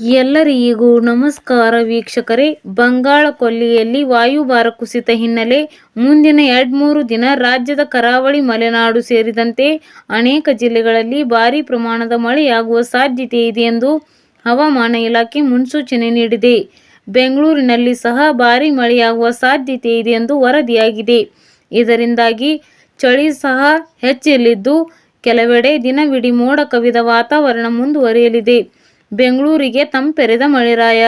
ಎಲ್ಲರಿಗೂ ನಮಸ್ಕಾರ ವೀಕ್ಷಕರೇ. ಬಂಗಾಳ ಕೊಲ್ಲಿಯಲ್ಲಿ ವಾಯುಭಾರ ಕುಸಿತ ಹಿನ್ನೆಲೆ ಮುಂದಿನ 2-3 ದಿನ ರಾಜ್ಯದ ಕರಾವಳಿ, ಮಲೆನಾಡು ಸೇರಿದಂತೆ ಅನೇಕ ಜಿಲ್ಲೆಗಳಲ್ಲಿ ಭಾರೀ ಪ್ರಮಾಣದ ಮಳೆಯಾಗುವ ಸಾಧ್ಯತೆ ಇದೆ ಎಂದು ಹವಾಮಾನ ಇಲಾಖೆ ಮುನ್ಸೂಚನೆ ನೀಡಿದೆ. ಬೆಂಗಳೂರಿನಲ್ಲಿ ಸಹ ಭಾರೀ ಮಳೆಯಾಗುವ ಸಾಧ್ಯತೆ ಇದೆ ಎಂದು ವರದಿಯಾಗಿದೆ. ಇದರಿಂದಾಗಿ ಚಳಿ ಸಹ ಹೆಚ್ಚಲಿದ್ದು, ಕೆಲವೆಡೆ ದಿನವಿಡೀ ಮೋಡ ಕವಿದ ವಾತಾವರಣ ಮುಂದುವರಿಯಲಿದೆ. ಬೆಂಗಳೂರಿಗೆ ತಂಪೆರೆದ ಮಳೆರಾಯ.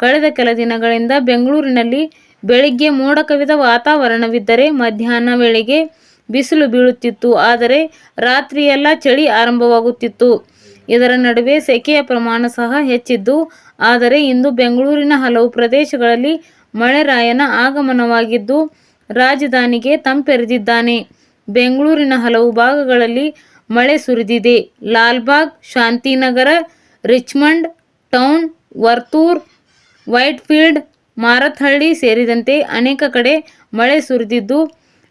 ಕಳೆದ ಕೆಲ ದಿನಗಳಿಂದ ಬೆಂಗಳೂರಿನಲ್ಲಿ ಬೆಳಿಗ್ಗೆ ಮೋಡ ಕವಿದ ವಾತಾವರಣವಿದ್ದರೆ ಮಧ್ಯಾಹ್ನ ವೇಳೆಗೆ ಬಿಸಿಲು ಬೀಳುತ್ತಿತ್ತು. ಆದರೆ ರಾತ್ರಿಯೆಲ್ಲ ಚಳಿ ಆರಂಭವಾಗುತ್ತಿತ್ತು. ಇದರ ನಡುವೆ ಸೆಕೆಯ ಪ್ರಮಾಣ ಸಹ ಹೆಚ್ಚಿದ್ದು, ಆದರೆ ಇಂದು ಬೆಂಗಳೂರಿನ ಹಲವು ಪ್ರದೇಶಗಳಲ್ಲಿ ಮಳೆರಾಯನ ಆಗಮನವಾಗಿದ್ದು, ರಾಜಧಾನಿಗೆ ತಂಪೆರೆದಿದ್ದಾನೆ. ಬೆಂಗಳೂರಿನ ಹಲವು ಭಾಗಗಳಲ್ಲಿ ಮಳೆ ಸುರಿದಿದೆ. ಲಾಲ್ಬಾಗ್, ಶಾಂತಿನಗರ, ರಿಚ್ಮಂಡ್ ಟೌನ್, ವರ್ತೂರ್, ವೈಟ್ಫೀಲ್ಡ್, ಮಾರತ್ಹಳ್ಳಿ ಸೇರಿದಂತೆ ಅನೇಕ ಕಡೆ ಮಳೆ ಸುರಿದಿದ್ದು,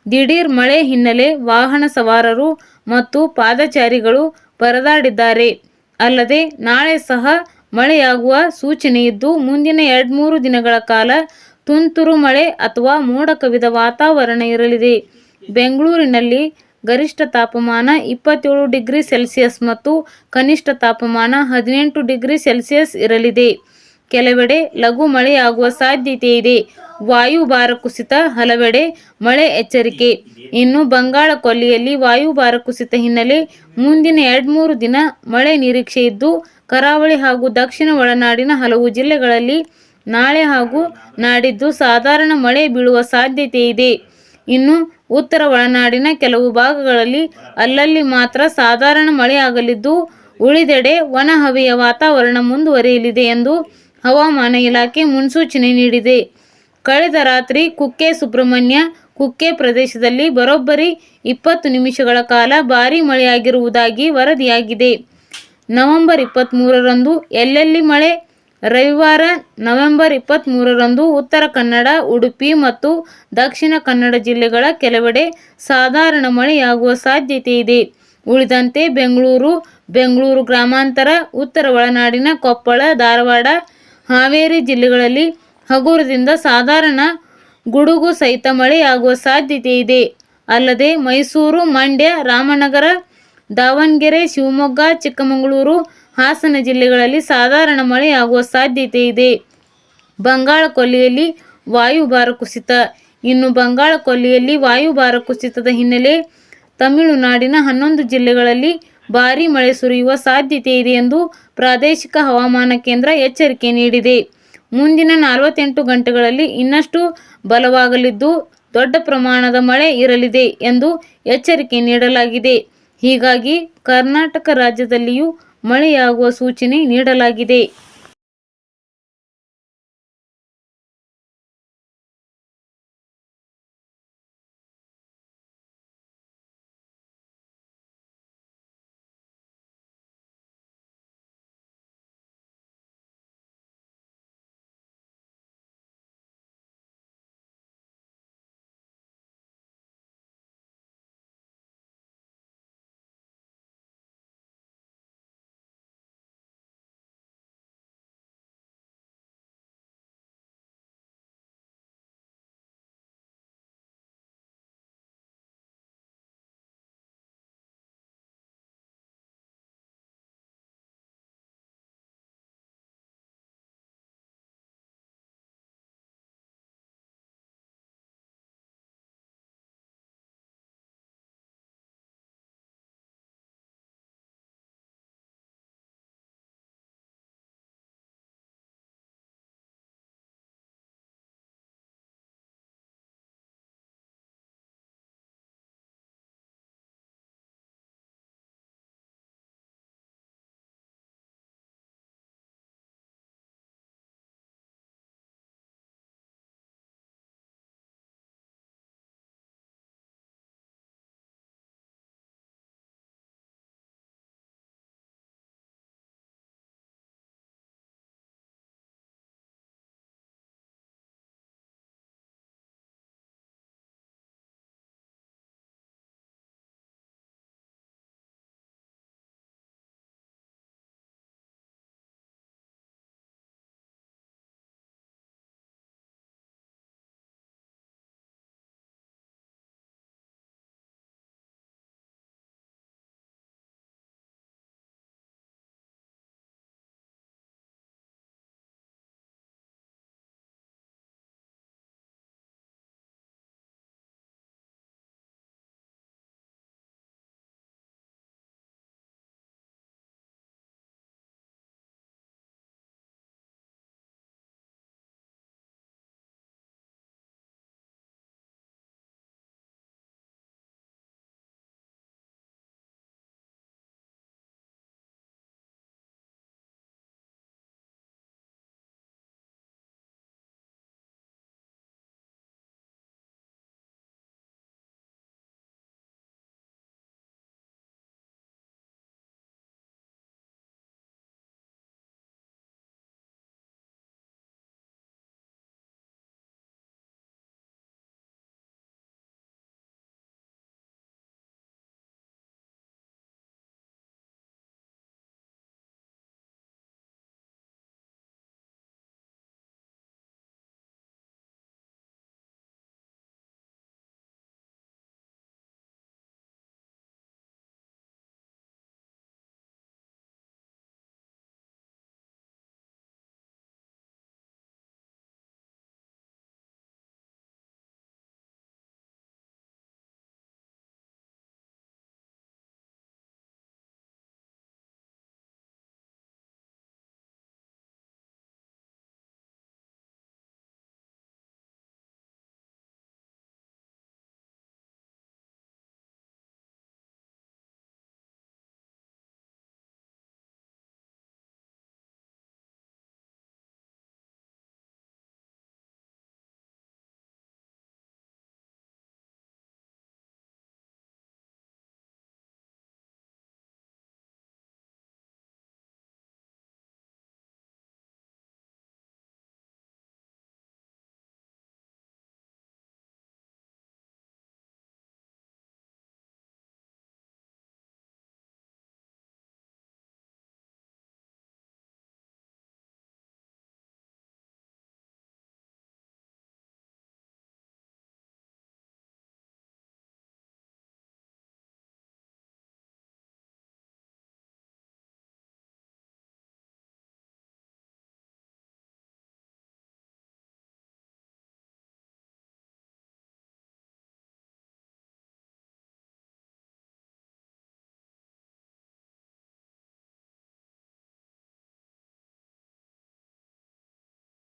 ದಿಢೀರ್ ಮಳೆ ಹಿನ್ನೆಲೆ ವಾಹನ ಸವಾರರು ಮತ್ತು ಪಾದಚಾರಿಗಳು ಪರದಾಡಿದ್ದಾರೆ. ಅಲ್ಲದೆ ನಾಳೆ ಸಹ ಮಳೆಯಾಗುವ ಸೂಚನೆಯಿದ್ದು, ಮುಂದಿನ 2-3 ದಿನಗಳ ಕಾಲ ತುಂತುರು ಮಳೆ ಅಥವಾ ಮೋಡ ಕವಿದ ವಾತಾವರಣ ಇರಲಿದೆ. ಬೆಂಗಳೂರಿನಲ್ಲಿ ಗರಿಷ್ಠ ತಾಪಮಾನ 27 ಡಿಗ್ರಿ ಸೆಲ್ಸಿಯಸ್ ಮತ್ತು ಕನಿಷ್ಠ ತಾಪಮಾನ 18 ಡಿಗ್ರಿ ಸೆಲ್ಸಿಯಸ್ ಇರಲಿದೆ. ಕೆಲವೆಡೆ ಲಘು ಮಳೆಯಾಗುವ ಸಾಧ್ಯತೆ ಇದೆ. ವಾಯುಭಾರ ಕುಸಿತ, ಹಲವೆಡೆ ಮಳೆ ಎಚ್ಚರಿಕೆ. ಇನ್ನು ಬಂಗಾಳ ಕೊಲ್ಲಿಯಲ್ಲಿ ವಾಯುಭಾರ ಕುಸಿತ ಹಿನ್ನೆಲೆ ಮುಂದಿನ 2-3 ದಿನ ಮಳೆ ನಿರೀಕ್ಷೆ ಇದ್ದು, ಕರಾವಳಿ ಹಾಗೂ ದಕ್ಷಿಣ ಒಳನಾಡಿನ ಹಲವು ಜಿಲ್ಲೆಗಳಲ್ಲಿ ನಾಳೆ ಹಾಗೂ ನಾಡಿದ್ದು ಸಾಧಾರಣ ಮಳೆ ಬೀಳುವ ಸಾಧ್ಯತೆ ಇದೆ. ಇನ್ನು ಉತ್ತರ ಒಳನಾಡಿನ ಕೆಲವು ಭಾಗಗಳಲ್ಲಿ ಅಲ್ಲಲ್ಲಿ ಮಾತ್ರ ಸಾಧಾರಣ ಮಳೆಯಾಗಲಿದ್ದು, ಉಳಿದೆಡೆ ಒಣ ಹವೆಯ ವಾತಾವರಣ ಮುಂದುವರಿಯಲಿದೆ ಎಂದು ಹವಾಮಾನ ಇಲಾಖೆ ಮುನ್ಸೂಚನೆ ನೀಡಿದೆ. ಕಳೆದ ರಾತ್ರಿ ಕುಕ್ಕೆ ಸುಬ್ರಹ್ಮಣ್ಯ, ಕುಕ್ಕೆ ಪ್ರದೇಶದಲ್ಲಿ ಬರೋಬ್ಬರಿ 20 ನಿಮಿಷಗಳ ಕಾಲ ಭಾರೀ ಮಳೆಯಾಗಿರುವುದಾಗಿ ವರದಿಯಾಗಿದೆ. ನವೆಂಬರ್ 23ರಂದು ಎಲ್ಲೆಲ್ಲಿ ಮಳೆ. ರವಿವಾರ ನವೆಂಬರ್ 23ರಂದು ಉತ್ತರ ಕನ್ನಡ, ಉಡುಪಿ ಮತ್ತು ದಕ್ಷಿಣ ಕನ್ನಡ ಜಿಲ್ಲೆಗಳ ಕೆಲವೆಡೆ ಸಾಧಾರಣ ಮಳೆಯಾಗುವ ಸಾಧ್ಯತೆ ಇದೆ. ಉಳಿದಂತೆ ಬೆಂಗಳೂರು, ಬೆಂಗಳೂರು ಗ್ರಾಮಾಂತರ, ಉತ್ತರ ಒಳನಾಡಿನ ಕೊಪ್ಪಳ, ಧಾರವಾಡ, ಹಾವೇರಿ ಜಿಲ್ಲೆಗಳಲ್ಲಿ ಹಗುರದಿಂದ ಸಾಧಾರಣ ಗುಡುಗು ಸಹಿತ ಮಳೆಯಾಗುವ ಸಾಧ್ಯತೆ ಇದೆ. ಅಲ್ಲದೆ ಮೈಸೂರು, ಮಂಡ್ಯ, ರಾಮನಗರ, ದಾವಣಗೆರೆ, ಶಿವಮೊಗ್ಗ, ಚಿಕ್ಕಮಗಳೂರು, ಹಾಸನ ಜಿಲ್ಲೆಗಳಲ್ಲಿ ಸಾಧಾರಣ ಮಳೆಯಾಗುವ ಸಾಧ್ಯತೆ ಇದೆ. ಬಂಗಾಳ ಕೊಲ್ಲಿಯಲ್ಲಿ ವಾಯುಭಾರ ಕುಸಿತ. ಇನ್ನು ಬಂಗಾಳ ಕೊಲ್ಲಿಯಲ್ಲಿ ವಾಯುಭಾರ ಕುಸಿತದ ಹಿನ್ನೆಲೆ ತಮಿಳುನಾಡಿನ 11 ಜಿಲ್ಲೆಗಳಲ್ಲಿ ಭಾರೀ ಮಳೆ ಸುರಿಯುವ ಸಾಧ್ಯತೆ ಇದೆ ಎಂದು ಪ್ರಾದೇಶಿಕ ಹವಾಮಾನ ಕೇಂದ್ರ ಎಚ್ಚರಿಕೆ ನೀಡಿದೆ. ಮುಂದಿನ 48 ಗಂಟೆಗಳಲ್ಲಿ ಇನ್ನಷ್ಟು ಬಲವಾಗಲಿದ್ದು, ದೊಡ್ಡ ಪ್ರಮಾಣದ ಮಳೆ ಇರಲಿದೆ ಎಂದು ಎಚ್ಚರಿಕೆ ನೀಡಲಾಗಿದೆ. ಹೀಗಾಗಿ ಕರ್ನಾಟಕ ರಾಜ್ಯದಲ್ಲಿಯೂ ಮಳೆಯಾಗುವ ಸೂಚನೆ ನೀಡಲಾಗಿದೆ.